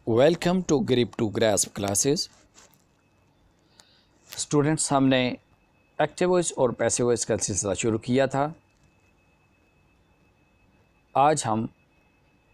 Welcome to grip to grasp classes. Students, हमने active voice और passive voice का सिलसिला शुरू किया था। आज हम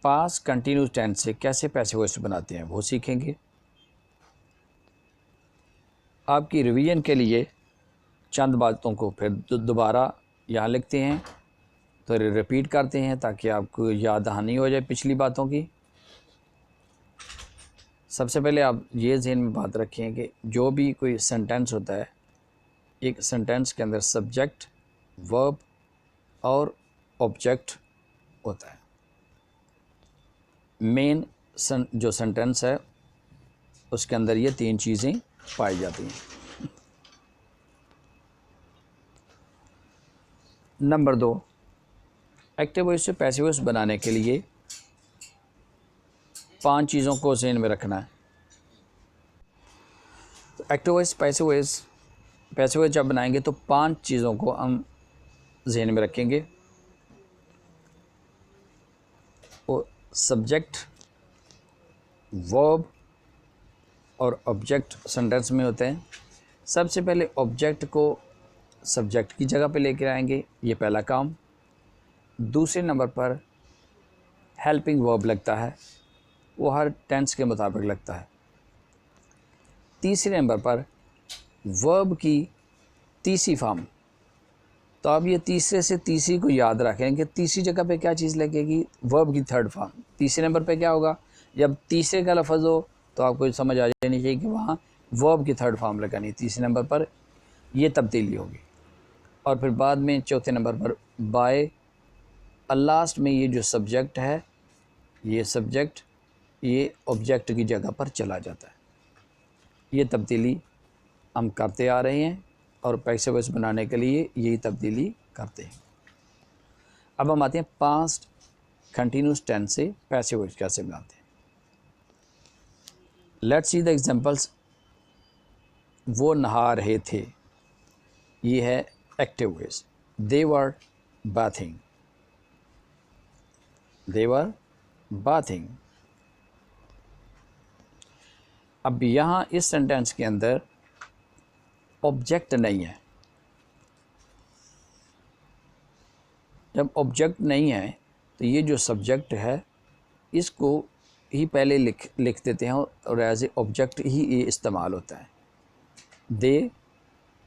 पास्ट कंटिन्यूस टेंस से कैसे पैसिव वॉइस बनाते हैं वो सीखेंगे। आपकी रिवीजन के लिए चंद बातों को फिर दोबारा यहाँ लिखते हैं, तो रिपीट करते हैं ताकि आपको याद दहानी हो जाए पिछली बातों की। सबसे पहले आप ये ज़हन में बात रखें कि जो भी कोई सेंटेंस होता है, एक सेंटेंस के अंदर सब्जेक्ट, वर्ब और ऑब्जेक्ट होता है। मेन जो सेंटेंस है उसके अंदर ये तीन चीज़ें पाई जाती हैं। नंबर 2, एक्टिव वॉइस से पैसिव वॉइस बनाने के लिए 5 चीज़ों को ज़हन में रखना है। तो एक्टिव वॉइस पैसिव वॉइस जब बनाएंगे तो 5 चीज़ों को हम ज़हन में रखेंगे। वो सब्जेक्ट, वर्ब और ऑब्जेक्ट सेंटेंस में होते हैं। सबसे पहले ऑब्जेक्ट को सब्जेक्ट की जगह पे लेकर आएंगे, ये पहला काम। दूसरे नंबर पर हेल्पिंग वर्ब लगता है, वो हर टेंस के मुताबिक लगता है। तीसरे नंबर पर वर्ब की तीसरी फॉर्म। तो आप ये तीसरे से तीसरी को याद रखें कि तीसरी जगह पे क्या चीज़ लगेगी, वर्ब की थर्ड फॉर्म। तीसरे नंबर पे क्या होगा, जब तीसरे का लफ्ज़ हो तो आपको समझ आ जानी चाहिए कि वहाँ वर्ब की थर्ड फॉर्म लगानी है। तीसरे नंबर पर ये तब्दीली होगी। और फिर बाद में चौथे नंबर पर बाय, और लास्ट में ये जो सब्जेक्ट है, ये सब्जेक्ट ये ऑब्जेक्ट की जगह पर चला जाता है। ये तब्दीली हम करते आ रहे हैं और पैसिव वॉइस बनाने के लिए यही तब्दीली करते हैं। अब हम आते हैं पास्ट कंटिन्यूस टेंस से पैसिव वॉइस कैसे बनाते हैं। Let's see the examples. वो नहा रहे थे, ये है एक्टिव वॉइस। दे वर बाथिंग, दे वर बाथिंग। अब यहाँ इस सेंटेंस के अंदर ऑब्जेक्ट नहीं है। जब ऑब्जेक्ट नहीं है तो ये जो सब्जेक्ट है इसको ही पहले लिख देते हैं और एज ए ऑब्जेक्ट ही ये इस्तेमाल होता है। दे,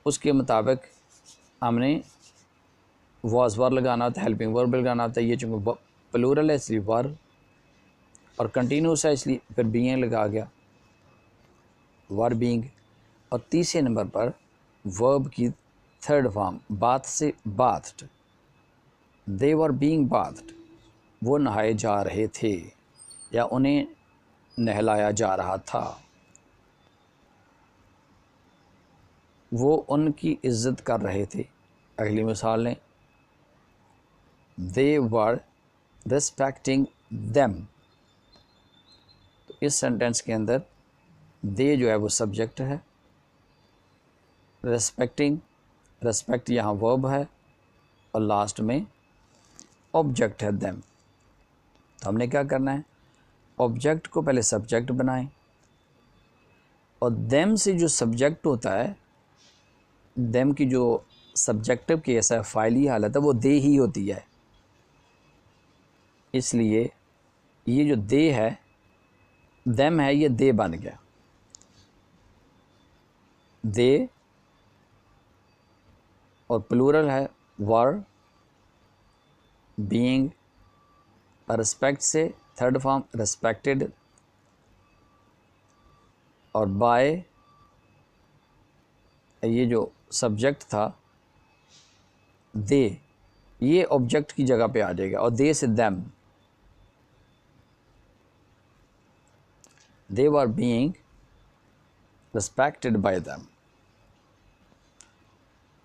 उसके मुताबिक हमने वॉज वर लगाना होता है, हेल्पिंग वर्ब लगाना होता है। ये चूँकि प्लूरल है इसलिए वर, और कंटिन्यूस है इसलिए फिर बीइंग लगा गया, वर बीइंग। और तीसरे नंबर पर वर्ब की थर्ड फॉर्म, बाथ से bathed. They were being bathed, वो नहाए जा रहे थे या उन्हें नहलाया जा रहा था। वो उनकी इज्जत कर रहे थे। अगली मिसाल लें, दे वर रिस्पेक्टिंग देम। तो इस सेंटेंस के अंदर दे जो है वो सब्जेक्ट है, रिस्पेक्टिंग, रिस्पेक्ट यहाँ वर्ब है, और लास्ट में ऑब्जेक्ट है देम। तो हमने क्या करना है, ऑब्जेक्ट को पहले सब्जेक्ट बनाएं और देम से जो सब्जेक्ट होता है, देम की जो सब्जेक्टिव केस है, फाइली हालत है, वो दे ही होती है। इसलिए ये जो दे है, देम है, ये दे बन गया। दे और प्लूरल है वर, बीइंग, रिस्पेक्ट से थर्ड फॉर्म रिस्पेक्टेड, और बाय, ये जो सब्जेक्ट था दे, ये ऑब्जेक्ट की जगह पे आ जाएगा। और दे से them, they were being respected by them.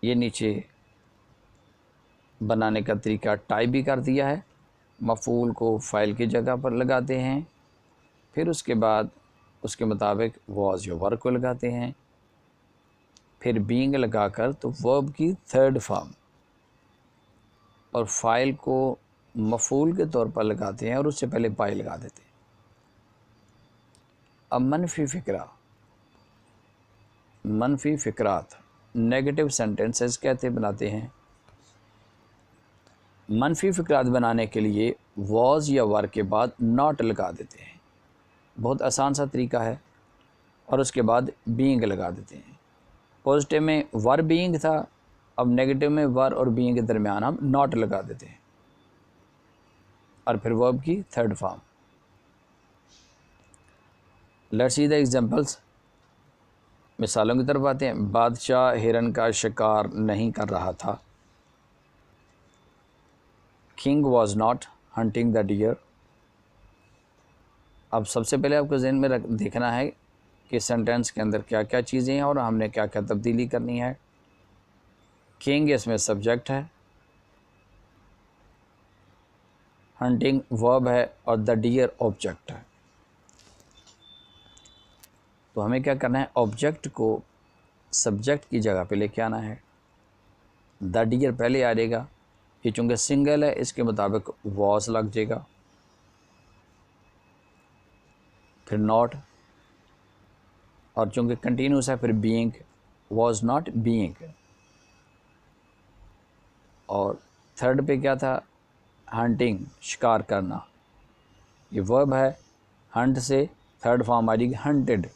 ये नीचे बनाने का तरीका टाइप भी कर दिया है। मफूल को फ़ाइल की जगह पर लगाते हैं, फिर उसके बाद उसके मुताबिक वॉज या वर्ब को लगाते हैं, फिर बीइंग लगाकर तो वर्ब की थर्ड फॉर्म, और फाइल को मफूल के तौर पर लगाते हैं और उससे पहले बाय लगा देते हैं। अब मनफी फ़िक्रा, मनफी फ़िक्रात, नेगेटिव सेंटेंसेस कैसे बनाते हैं। मनफी फ़िक्रात बनाने के लिए वॉज या वर के बाद नॉट लगा देते हैं। बहुत आसान सा तरीका है। और उसके बाद बीइंग लगा देते हैं। पॉजिटिव में वर बीइंग था, अब नेगेटिव में वर और बीइंग के दरमियान हम नॉट लगा देते हैं और फिर वर्ब की third form. Let's see the examples. मिसालों की तरफ आते हैं। बादशाह हिरन का शिकार नहीं कर रहा था। King was not hunting the deer. अब सबसे पहले आपको ज़हन में देखना है कि सेंटेंस के अंदर क्या क्या चीज़ें हैं और हमने क्या क्या तब्दीली करनी है। किंग इसमें सब्जेक्ट है, हंटिंग वर्ब है और द डियर ऑब्जेक्ट है। तो हमें क्या करना है, ऑब्जेक्ट को सब्जेक्ट की जगह पे लेके आना है। द डियर पहले आ जाएगा, ये चूँकि सिंगल है इसके मुताबिक वॉज लग जाएगा, फिर नॉट, और चूँकि कंटिन्यूस है फिर बीइंग, वॉज नॉट बीइंग। और थर्ड पे क्या था, हंटिंग शिकार करना, ये वर्ब है, हंट से थर्ड फॉर्म आ जाएगी हंटेड।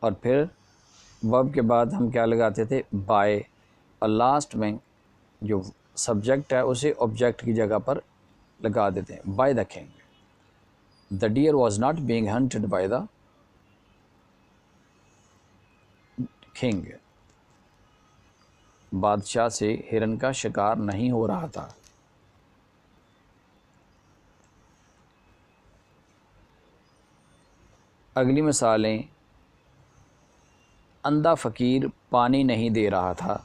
और फिर वर्ब के बाद हम क्या लगाते थे, बाय, और लास्ट में जो सब्जेक्ट है उसे ऑब्जेक्ट की जगह पर लगा देते हैं, by the king. The deer was not being hunted by the king. बादशाह से हिरन का शिकार नहीं हो रहा था। अगली मिसालें, अंधा फ़कीर पानी नहीं दे रहा था।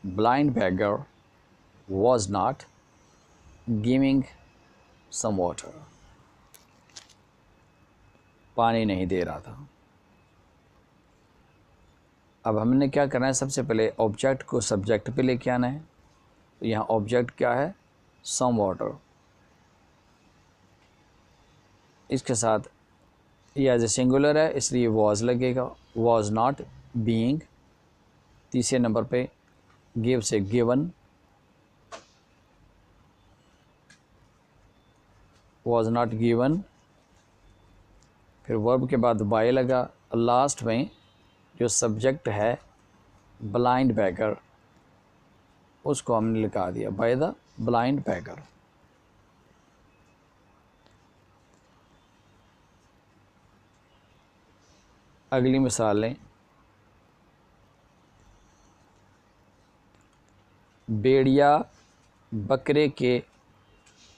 Blind beggar was not giving some water। पानी नहीं दे रहा था। अब हमने क्या करना है, सबसे पहले ऑब्जेक्ट को सब्जेक्ट पे लेके आना है। तो यहाँ ऑब्जेक्ट क्या है, सम वाटर। इसके साथ ये एज ए सिंगुलर है इसलिए वॉज लगेगा, वॉज नॉट बीइंग। तीसरे नंबर पे गिव से गिवन, वॉज नॉट गिवन। फिर वर्ब के बाद बाय लगा, लास्ट में जो सब्जेक्ट है ब्लाइंड beggar, उसको हमने लिखा दिया बाय द ब्लाइंड beggar। अगली मिसालें, भेड़िया बकरे के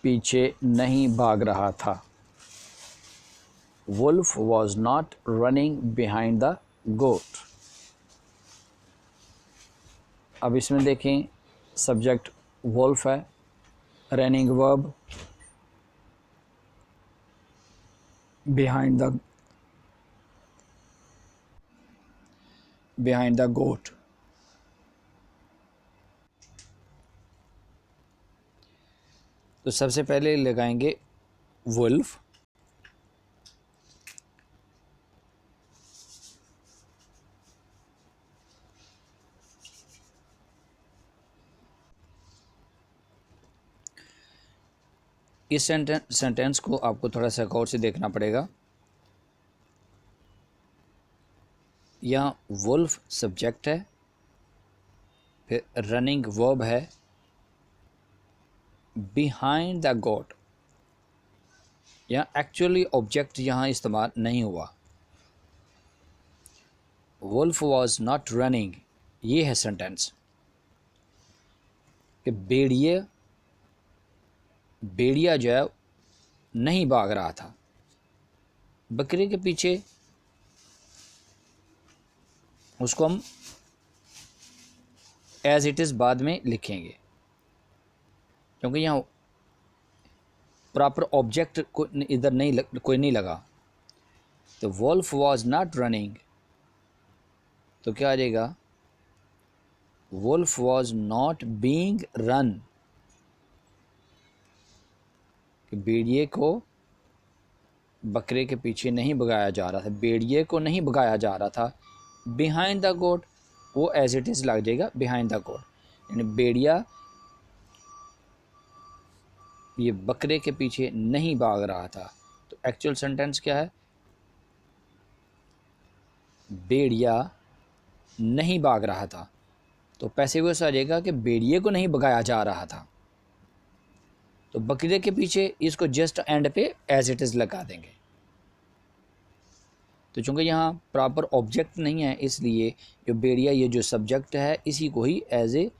पीछे नहीं भाग रहा था। Wolf was not running behind the goat. अब इसमें देखें, सब्जेक्ट वुल्फ है, running verb, behind the goat. तो सबसे पहले लगाएंगे वुल्फ, इस सेंटेंस को आपको थोड़ा सा गौर से देखना पड़ेगा। यहाँ वुल्फ सब्जेक्ट है, फिर रनिंग वर्ब है, बिहाइंड द गोट, यहाँ एक्चुअली ऑब्जेक्ट यहाँ इस्तेमाल नहीं हुआ। वुल्फ वॉज नॉट रनिंग, ये है सेंटेंस कि भेड़िया जो है नहीं भाग रहा था। बकरे के पीछे, उसको हम एज इट इज़ बाद में लिखेंगे क्योंकि यहाँ प्रॉपर ऑब्जेक्ट को इधर कोई नहीं लगा। तो वुल्फ वॉज नॉट रनिंग, तो क्या आ जाएगा, wolf was not being run. कि भेड़िए को बकरे के पीछे नहीं भगाया जा रहा था, भेड़िए को नहीं भगाया जा रहा था। बिहाइंड द गोट, वो एज इट इज़ लग जाएगा बिहाइंड द गोट, यानी भेड़िया ये बकरे के पीछे नहीं भाग रहा था। तो एक्चुअल सेंटेंस क्या है? भेड़िया नहीं भाग रहा था। तो पैसिव वॉइस आ जाएगा कि भेड़िए को नहीं भगाया जा रहा था। तो बकरे के पीछे इसको जस्ट एंड पे एज इट इज़ लगा देंगे। तो चूँकि यहाँ प्रॉपर ऑब्जेक्ट नहीं है, इसलिए जो भेड़िया ये जो सब्जेक्ट है इसी को ही एज ए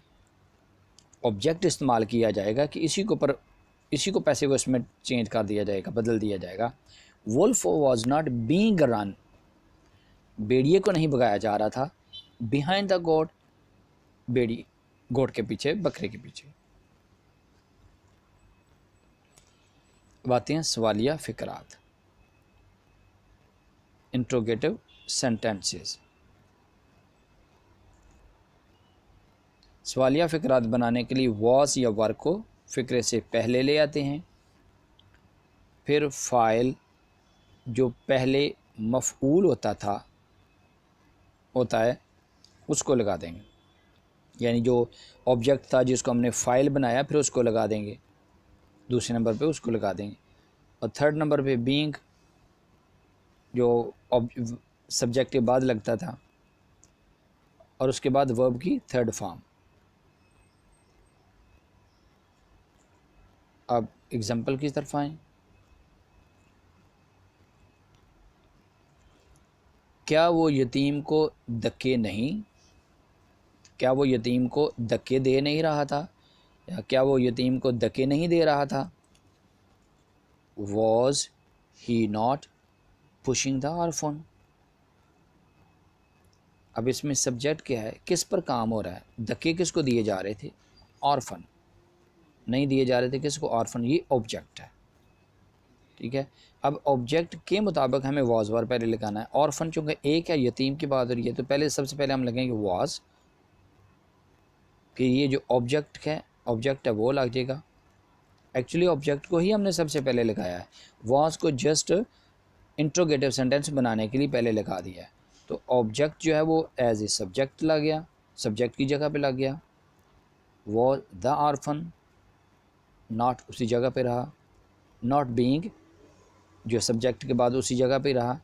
ऑब्जेक्ट इस्तेमाल किया जाएगा कि इसी को पैसिव वॉइस में चेंज कर दिया जाएगा, बदल दिया जाएगा। Wolf was not being run, भेड़िए को नहीं भगाया जा रहा था। बिहाइंड द गोट, गोट के पीछे, बकरे के पीछे। अब आते हैं सवालिया फिक्रात, इंट्रोगेटिव सेंटेंसेस। सवालिया फिक्रात बनाने के लिए वॉज या वर्क को फ़िक्रे से पहले ले आते हैं, फिर फ़ाइल जो पहले मफ़ऊल होता है उसको लगा देंगे, यानी जो ऑब्जेक्ट था जिसको हमने फ़ाइल बनाया फिर उसको लगा देंगे, दूसरे नंबर पे उसको लगा देंगे। और थर्ड नंबर पे बीइंग जो सब्जेक्ट के बाद लगता था, और उसके बाद वर्ब की थर्ड फॉर्म। अब एग्जाम्पल की तरफ आएँ। क्या वो यतीम को धक्के दे नहीं रहा था, या क्या वो यतीम को धक्के नहीं दे रहा था? Was he not pushing the orphan. अब इसमें सब्जेक्ट क्या है, किस पर काम हो रहा है? धक्के किसको दिए जा रहे थे? ऑर्फन। नहीं दिए जा रहे थे किसको? ऑर्फन। ये ऑब्जेक्ट है, ठीक है। अब ऑब्जेक्ट के मुताबिक हमें वॉज वर्ब पहले लगाना है। ऑर्फन चूँकि एक है, यतीम की बात हो रही है, तो पहले सबसे पहले हम लगेंगे वॉज, कि ये जो ऑब्जेक्ट है वो लग जाएगा। एक्चुअली ऑब्जेक्ट को ही हमने सबसे पहले लगाया है, वॉज को जस्ट इंट्रोगेटिव सेंटेंस बनाने के लिए पहले लगा दिया है। तो ऑब्जेक्ट जो है वो एज ए सब्जेक्ट लग गया, सब्जेक्ट की जगह पे लग गया। वॉज द ऑर्फन, नॉट उसी जगह पे रहा, नॉट बीइंग जो सब्जेक्ट के बाद उसी जगह पे रहा,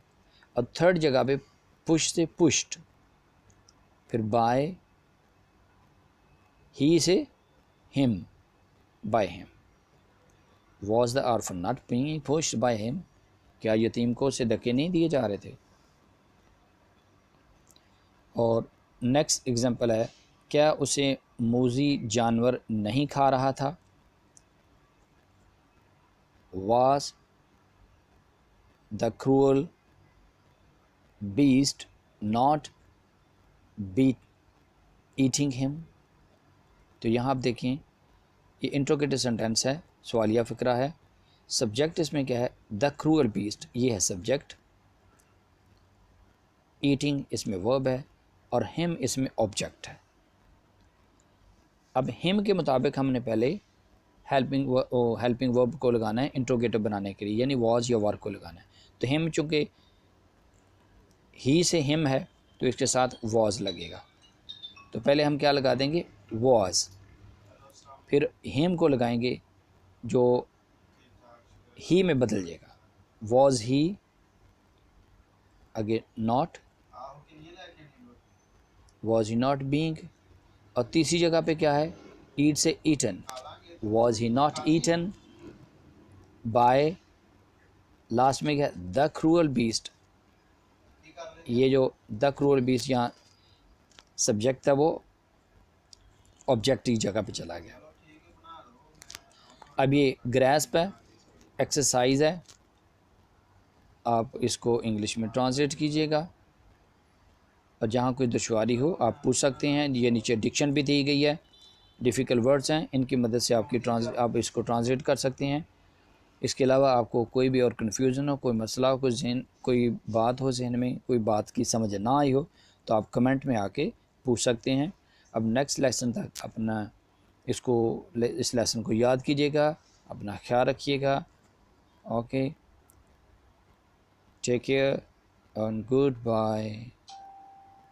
और थर्ड जगह पे पुश से पुश्ड, फिर बाय, ही से him, by him. Was the orphan not being pushed by him, क्या यतीम को उसे धक्के नहीं दिए जा रहे थे? और नेक्स्ट एग्जांपल है, क्या उसे मूजी जानवर नहीं खा रहा था? Was the cruel beast not eating him? तो यहाँ आप देखें, ये इंट्रोगेटिव सेंटेंस है, सवालिया फ़िक्रा है। सब्जेक्ट इसमें क्या है? द क्रूअल बीस्ट, ये है सब्जेक्ट। ईटिंग इसमें वर्ब है, और हिम इसमें ऑब्जेक्ट है। अब हिम के मुताबिक हमने पहले हेल्पिंग वर्ब को लगाना है इंट्रोगेटिव बनाने के लिए, यानी वॉज या वर्क को लगाना है। तो हिम चूँकि ही से हिम है तो इसके साथ वॉज लगेगा। तो पहले हम क्या लगा देंगे? वॉज, फिर हिम को लगाएंगे जो ही में बदल जाएगा। Was he, again not, was he not being, और तीसरी जगह पे क्या है? ईट से eaten, was he not eaten by, last में क्या? The cruel beast. ये जो द क्रूअल बीस्ट यहाँ सब्जेक्ट था वो ऑब्जेक्ट की जगह पे चला गया। अब ये ग्रैस्प है, एक्सरसाइज है, आप इसको इंग्लिश में ट्रांसलेट कीजिएगा, और जहाँ कोई दुश्वारी हो आप पूछ सकते हैं। ये नीचे डिक्शन भी दी गई है, डिफ़िकल्ट वर्ड्स हैं, इनकी मदद से आप इसको ट्रांसलेट कर सकते हैं। इसके अलावा आपको कोई भी और कन्फ्यूज़न हो, कोई मसला हो, कोई बात हो जहन में, कोई बात की समझ ना आई हो, तो आप कमेंट में आके पूछ सकते हैं। अब नेक्स्ट लेसन तक इस लेसन को याद कीजिएगा, अपना ख्याल रखिएगा। Okay, take care and goodbye.